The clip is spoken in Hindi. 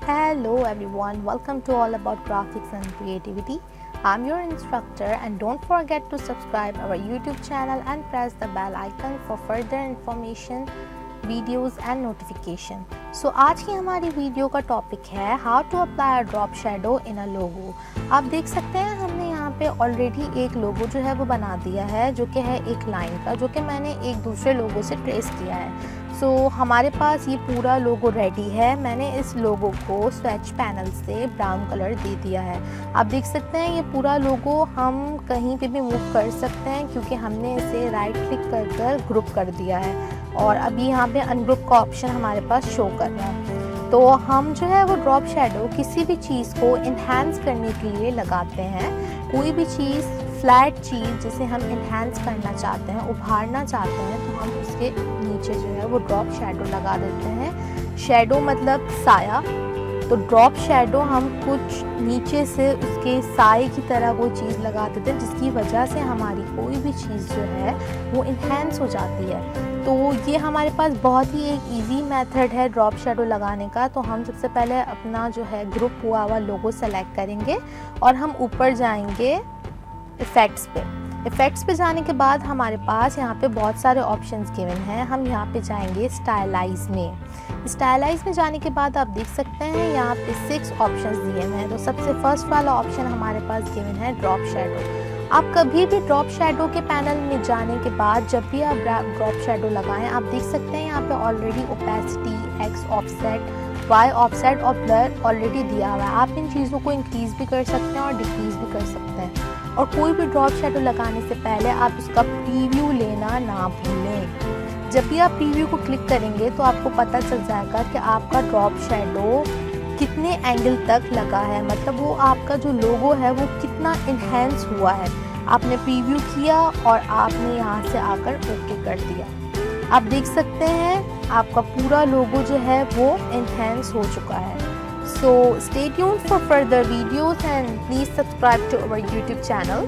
Hello everyone, welcome to All About Graphics and Creativity. I'm your instructor and don't forget to subscribe our YouTube channel and press the bell icon for further information, videos and notification. So आज की हमारी वीडियो का टॉपिक है how to apply a drop shadow in a logo. आप देख सकते हैं हमने यहाँ पे ऑलरेडी एक लोगो जो है वो बना दिया है, जो कि है एक लाइन का, जो कि मैंने एक दूसरे लोगो से ट्रेस किया है। सो हमारे पास ये पूरा लोगो रेडी है। मैंने इस लोगो को स्वेच पैनल से ब्राउन कलर दे दिया है। आप देख सकते हैं ये पूरा लोगो हम कहीं पे भी मूव कर सकते हैं, क्योंकि हमने इसे राइट क्लिक कर ग्रुप कर दिया है और अभी यहाँ पे अनग्रुप का ऑप्शन हमारे पास शो कर रहा है। तो हम जो है वो ड्रॉप शेडो किसी भी चीज़ को इन्हांस करने के लिए लगाते हैं। कोई भी चीज़, फ्लैट चीज़ जिसे हम इन्हांस करना चाहते हैं, उभारना चाहते हैं, तो हम उसके नीचे जो है वो ड्रॉप शेडो लगा देते हैं। शेडो मतलब साया, तो ड्रॉप शेडो हम कुछ नीचे से उसके साए की तरह वो चीज़ लगा देते हैं, जिसकी वजह से हमारी कोई भी चीज़ जो है वो इन्हांस हो जाती है। तो ये हमारे पास बहुत ही एक इजी मेथड है ड्रॉप शेडो लगाने का। तो हम सबसे पहले अपना जो है ग्रुप हुआ हुआ लोगो सेलेक्ट करेंगे और हम ऊपर जाएंगे इफ़ेक्ट्स पे जाने के बाद हमारे पास यहाँ पे बहुत सारे ऑप्शंस गिवन हैं। हम यहाँ पे जाएंगे स्टाइलाइज में जाने के बाद आप देख सकते हैं यहाँ पे 6 ऑप्शंस दिए हैं। तो सबसे फर्स्ट वाला ऑप्शन हमारे पास गिवन है ड्रॉप शेडो। आप कभी भी ड्रॉप शेडो के पैनल में जाने के बाद जब भी आप ड्रॉप शेडो लगाएं, आप देख सकते हैं यहाँ पे already opacity, X offset, Y offset और ब्लर ऑलरेडी दिया हुआ है। आप इन चीज़ों को इंक्रीज़ भी कर सकते हैं और डिक्रीज़ भी कर सकते हैं। और कोई भी ड्रॉप शेडो लगाने से पहले आप उसका प्रीव्यू लेना ना भूलें। जब भी आप प्रीव्यू को क्लिक करेंगे तो आपको पता चल जाएगा कि आपका ड्रॉप शेडो कितने एंगल तक लगा है, मतलब वो आपका जो लोगो है वो कितना इन्हेंस हुआ है। आपने प्रीव्यू किया और आपने यहाँ से आकर ओके कर दिया। आप देख सकते हैं आपका पूरा लोगो जो है वो इन्हेंस हो चुका है। So stay tuned for further videos and please subscribe to our YouTube channel.